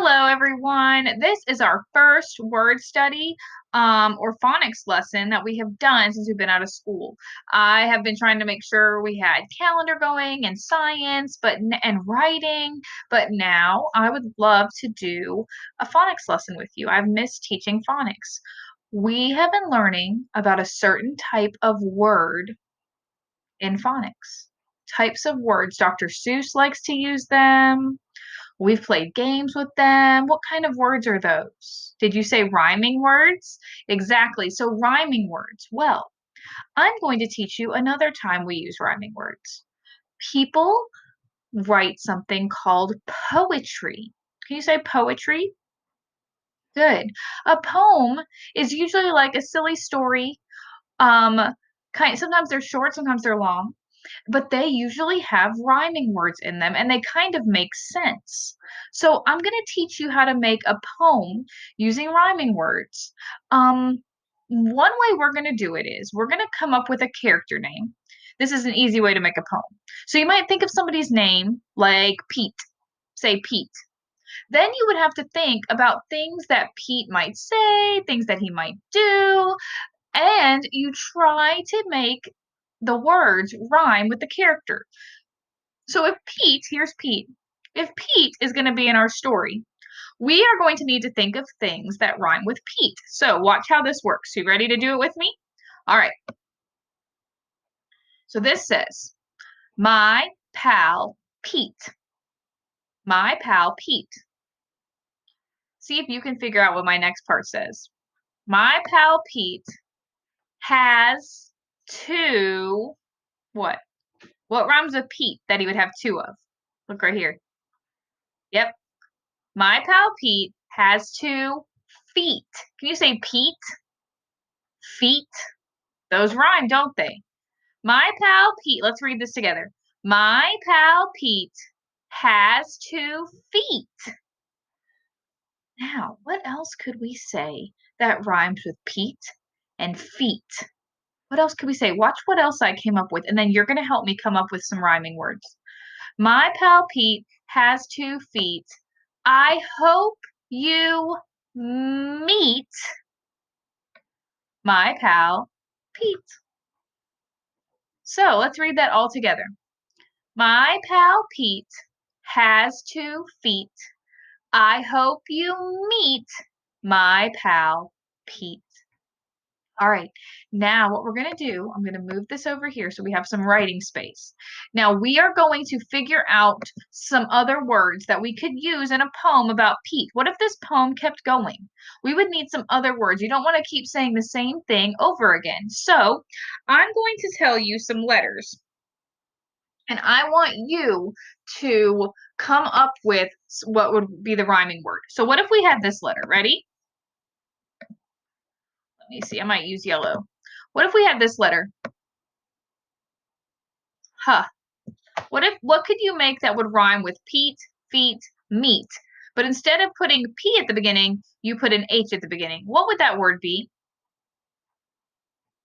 Hello, everyone. This is our first word study or phonics lesson that we have done since we've been out of school. I have been trying to make sure we had calendar going and science, and writing, but now I would love to do a phonics lesson with you. I've missed teaching phonics. We have been learning about a certain type of word in phonics. Types of words. Dr. Seuss likes to use them. We've played games with them. What kind of words are those? Did you say rhyming words? Exactly. So rhyming words. Well, I'm going to teach you another time we use rhyming words. People write something called poetry. Can you say poetry? Good. A poem is usually like a silly story. Um, sometimes they're short, sometimes they're long, but they usually have rhyming words in them and they kind of make sense. So I'm going to teach you how to make a poem using rhyming words. One way we're going to do it is we're going to come up with a character name. This is an easy way to make a poem. So you might think of somebody's name like Pete. Say Pete. Then you would have to think about things that Pete might say, things that he might do, and you try to make the words rhyme with the character. So if Pete, here's Pete, if Pete is going to be in our story, we are going to need to think of things that rhyme with Pete. So watch how this works. You ready to do it with me? All right. So this says, my pal Pete. My pal Pete. See if you can figure out what my next part says. My pal Pete has two, what? What rhymes with Pete that he would have two of? Look right here. Yep. My pal Pete has 2 feet. Can you say Pete? Feet? Those rhyme, don't they? My pal Pete, let's read this together. My pal Pete has 2 feet. Now, what else could we say that rhymes with Pete and feet? What else could we say? Watch what else I came up with, and then you're going to help me come up with some rhyming words. My pal Pete has 2 feet. I hope you meet my pal Pete. So let's read that all together. My pal Pete has 2 feet. I hope you meet my pal Pete. All right, now what we're going to do, I'm going to move this over here so we have some writing space. Now we are going to figure out some other words that we could use in a poem about Pete. What if this poem kept going? We would need some other words. You don't want to keep saying the same thing over again. So I'm going to tell you some letters, and I want you to come up with what would be the rhyming word. So what if we had this letter? Ready? Let me see. I might use yellow. What if we had this letter? Huh. What could you make that would rhyme with Pete, feet, meat? But instead of putting P at the beginning, you put an H at the beginning. What would that word be?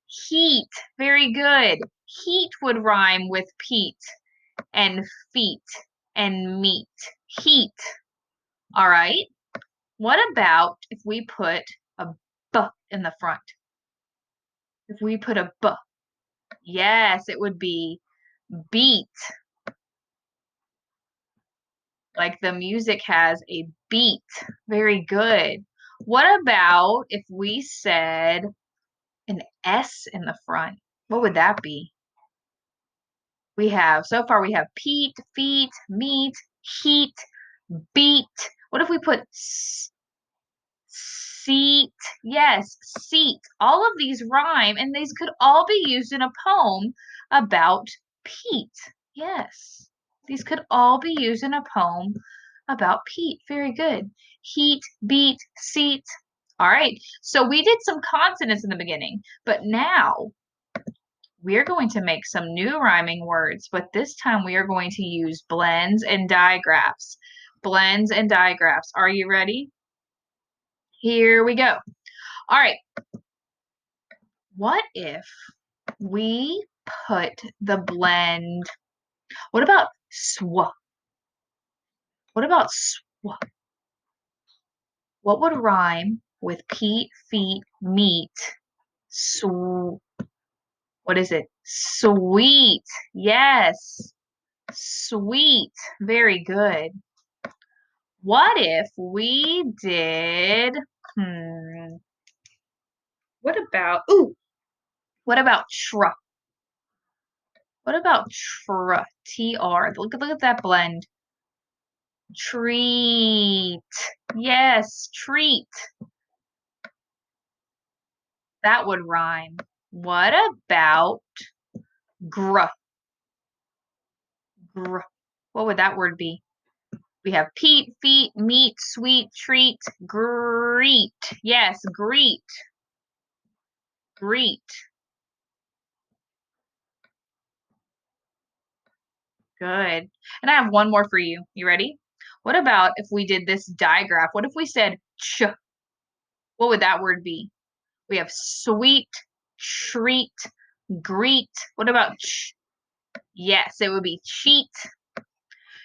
Heat. Very good. Heat would rhyme with Pete and feet and meat. Heat. All right. What about if we put a B in the front? If we put a B, yes, it would be beat. Like the music has a beat. Very good. What about if we said an S in the front? What would that be? So far we have Pete, feet, meat, heat, beat. What if we put seat? Yes, seat. All of these rhyme, and these could all be used in a poem about Pete. Yes, these could all be used in a poem about Pete. Very good. Heat, beat, seat. All right, so we did some consonants in the beginning, but now we're going to make some new rhyming words, but this time we are going to use blends and digraphs. Blends and digraphs. Are you ready? Here we go. All right. What if we put the blend? What about swa? What about swa? What would rhyme with Pete, feet, meat? Sw what is it? Sweet. Yes. Sweet. Very good. What if we did, hmm, what about, ooh, what about tr? What about T-R? Look at that blend. Treat. Yes, treat. That would rhyme. What about gr? Gr. What would that word be? We have Pete, feet, meat, sweet, treat, greet. Yes, greet. Greet. Good. And I have one more for you. You ready? What about if we did this digraph? What if we said ch? What would that word be? We have sweet, treat, greet. What about ch? Yes, it would be cheat.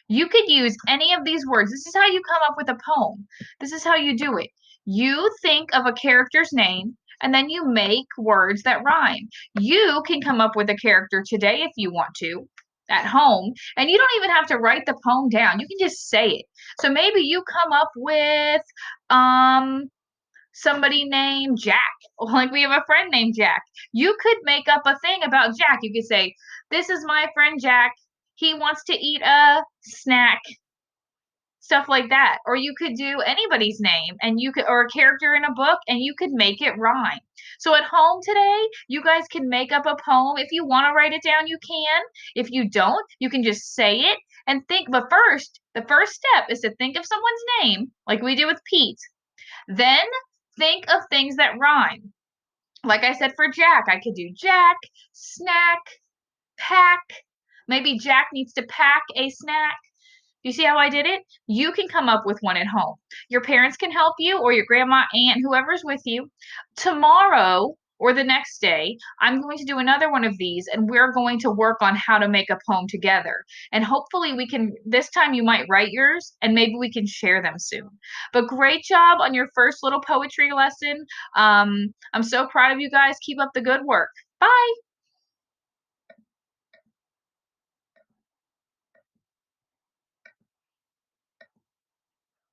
You could use any of these words. This is how you come up with a poem. This is how you do it. You think of a character's name and then you make words that rhyme. You can come up with a character today if you want to at home, and you don't even have to write the poem down. You can just say it. So maybe you come up with um somebody named Jack. Like we have a friend named Jack. You could make up a thing about Jack. You could say, "This is my friend Jack. He wants to eat a snack." Stuff like that. Or you could do anybody's name and you could, or a character in a book, and you could make it rhyme. So at home today, you guys can make up a poem. If you want to write it down, you can. If you don't, you can just say it and think. But first, the first step is to think of someone's name, like we did with Pete. Then think of things that rhyme. Like I said for Jack, I could do Jack, snack, pack. Maybe Jack needs to pack a snack. You see how I did it? You can come up with one at home. Your parents can help you, or your grandma, aunt, whoever's with you. Tomorrow or the next day, I'm going to do another one of these, and we're going to work on how to make a poem together. And hopefully we can, this time you might write yours, and maybe we can share them soon. But great job on your first little poetry lesson. I'm so proud of you guys. Keep up the good work. Bye.